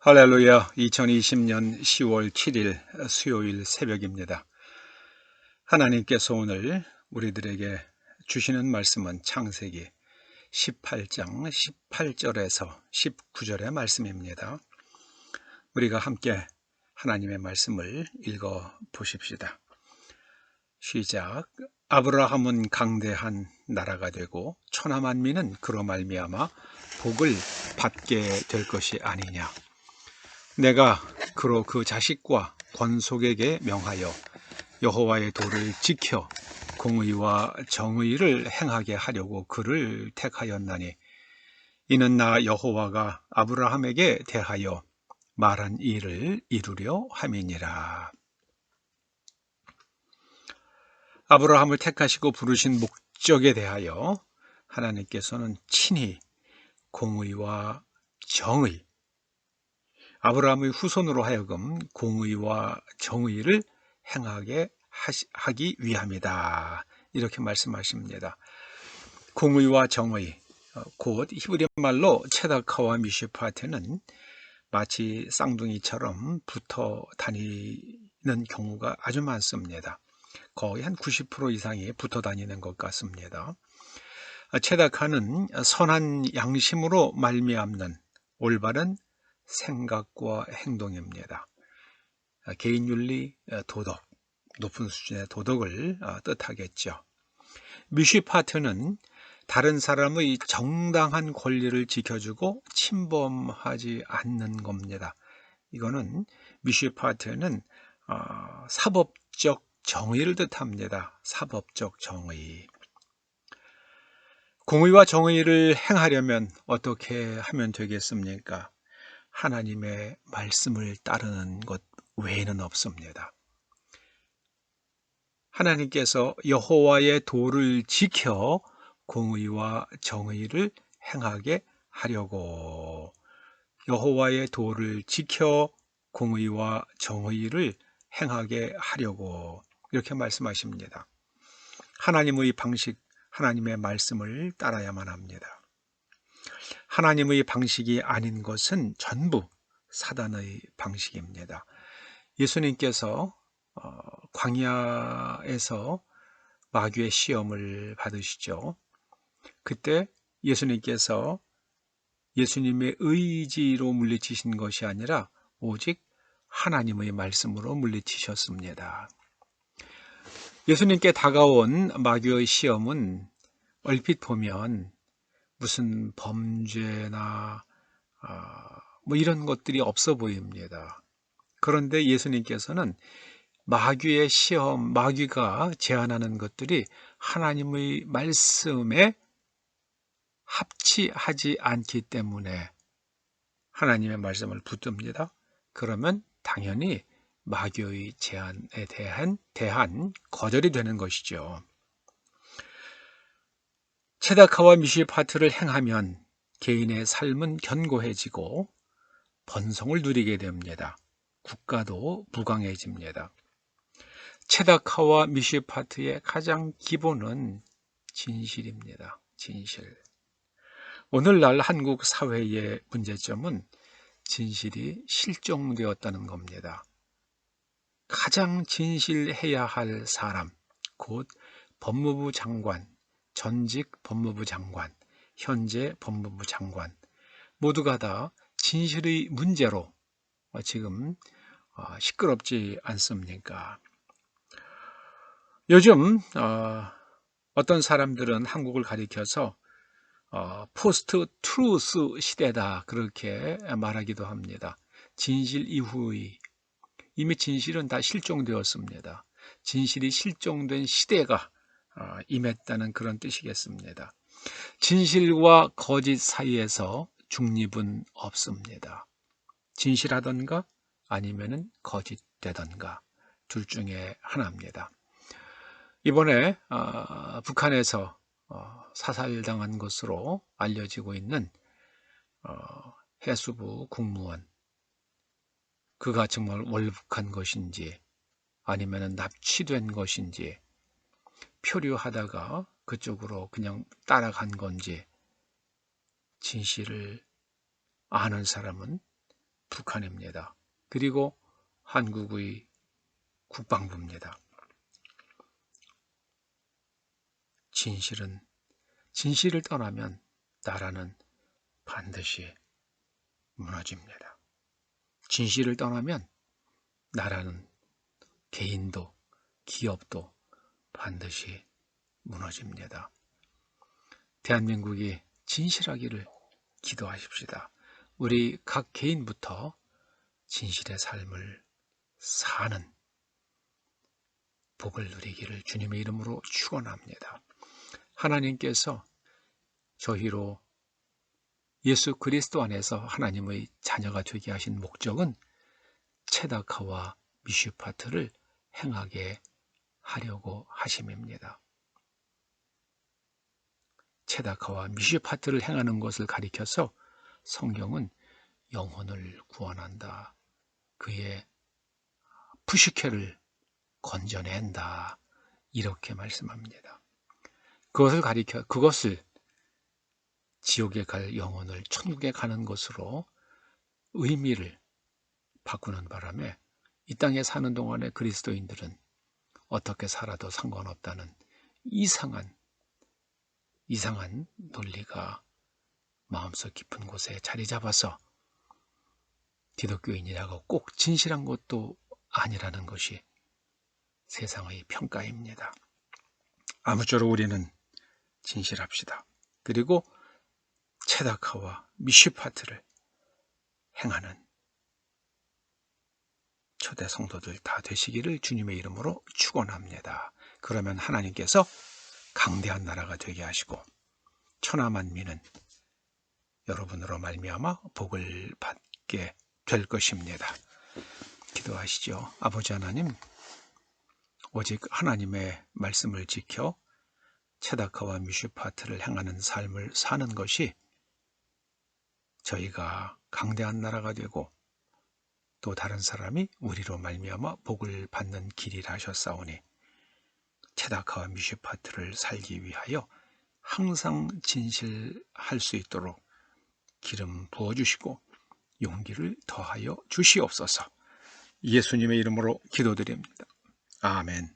할렐루야. 2020년 10월 7일 수요일 새벽입니다. 하나님께서 오늘 우리들에게 주시는 말씀은 창세기 18장 18절에서 19절의 말씀입니다. 우리가 함께 하나님의 말씀을 읽어 보십시다. 시작. 아브라함은 강대한 나라가 되고 천하 만민은 그로 말미암아 복을 받게 될 것이 아니냐. 내가 그로 그 자식과 권속에게 명하여 여호와의 도를 지켜 공의와 정의를 행하게 하려고 그를 택하였나니 이는 나 여호와가 아브라함에게 대하여 말한 일을 이루려 함이니라. 아브라함을 택하시고 부르신 목적에 대하여 하나님께서는 친히 공의와 정의, 아브라함의 후손으로 하여금 공의와 정의를 행하게 하기 위함이다. 이렇게 말씀하십니다. 공의와 정의, 곧 히브리 말로 체다카와 미슈파테는 마치 쌍둥이처럼 붙어 다니는 경우가 아주 많습니다. 거의 한 90% 이상이 붙어 다니는 것 같습니다. 체다카는 선한 양심으로 말미암는 올바른 생각과 행동입니다. 개인윤리, 도덕, 높은 수준의 도덕을 뜻하겠죠. 미슈파트는 다른 사람의 정당한 권리를 지켜주고 침범하지 않는 겁니다. 이거는 미슈파트는 사법적 정의를 뜻합니다. 사법적 정의. 공의와 정의를 행하려면 어떻게 하면 되겠습니까? 하나님의 말씀을 따르는 것 외에는 없습니다. 하나님께서 여호와의 도를 지켜 공의와 정의를 행하게 하려고, 여호와의 도를 지켜 공의와 정의를 행하게 하려고 이렇게 말씀하십니다. 하나님의 방식, 하나님의 말씀을 따라야만 합니다. 하나님의 방식이 아닌 것은 전부 사단의 방식입니다. 예수님께서 광야에서 마귀의 시험을 받으시죠. 그때 예수님께서 예수님의 의지로 물리치신 것이 아니라 오직 하나님의 말씀으로 물리치셨습니다. 예수님께 다가온 마귀의 시험은 얼핏 보면 무슨 범죄나 뭐 이런 것들이 없어 보입니다. 그런데 예수님께서는 마귀의 시험, 마귀가 제안하는 것들이 하나님의 말씀에 합치하지 않기 때문에 하나님의 말씀을 붙듭니다. 그러면 당연히 마귀의 제안에 대한 거절이 되는 것이죠. 체다카와 미슈파트를 행하면 개인의 삶은 견고해지고 번성을 누리게 됩니다. 국가도 부강해집니다. 체다카와 미슈파트의 가장 기본은 진실입니다. 진실. 오늘날 한국 사회의 문제점은 진실이 실종되었다는 겁니다. 가장 진실해야 할 사람, 곧 법무부 장관, 전직 법무부 장관, 현재 법무부 장관 모두가 다 진실의 문제로 지금 시끄럽지 않습니까? 요즘 어떤 사람들은 한국을 가리켜서 포스트 트루스 시대다 그렇게 말하기도 합니다. 진실 이후의, 이미 진실은 다 실종되었습니다. 진실이 실종된 시대가 임했다는 그런 뜻이겠습니다. 진실과 거짓 사이에서 중립은 없습니다. 진실하던가 아니면은 거짓되던가 둘 중에 하나입니다. 이번에 북한에서 사살당한 것으로 알려지고 있는 해수부 국무원, 그가 정말 월북한 것인지 아니면 납치된 것인지, 표류하다가 그쪽으로 그냥 따라간 건지 진실을 아는 사람은 북한입니다. 그리고 한국의 국방부입니다. 진실을 떠나면 나라는 반드시 무너집니다. 진실을 떠나면 나라는 개인도 기업도 반드시 무너집니다. 대한민국이 진실하기를 기도하십시다. 우리 각 개인부터 진실의 삶을 사는 복을 누리기를 주님의 이름으로 축원합니다. 하나님께서 저희로 예수 그리스도 안에서 하나님의 자녀가 되게 하신 목적은 체다카와 미슈파트를 행하게 하려고 하심입니다. 체다카와 미슈파트를 행하는 것을 가리켜서 성경은 영혼을 구원한다, 그의 푸시케를 건져낸다, 이렇게 말씀합니다. 그것을 지옥에 갈 영혼을 천국에 가는 것으로 의미를 바꾸는 바람에 이 땅에 사는 동안에 그리스도인들은 어떻게 살아도 상관없다는 이상한 논리가 마음속 깊은 곳에 자리 잡아서 기독교인이라고 꼭 진실한 것도 아니라는 것이 세상의 평가입니다. 아무쪼록 우리는 진실합시다. 그리고 체다카와 미슈파트를 행하는 초대 성도들 다 되시기를 주님의 이름으로 축원합니다. 그러면 하나님께서 강대한 나라가 되게 하시고 천하만민은 여러분으로 말미암아 복을 받게 될 것입니다. 기도하시죠. 아버지 하나님, 오직 하나님의 말씀을 지켜 체다카와 미슈파트를 행하는 삶을 사는 것이 저희가 강대한 나라가 되고 또 다른 사람이 우리로 말미암아 복을 받는 길이라 하셨사오니 체다카와 미슈파트를 살기 위하여 항상 진실할 수 있도록 기름 부어주시고 용기를 더하여 주시옵소서. 예수님의 이름으로 기도드립니다. 아멘.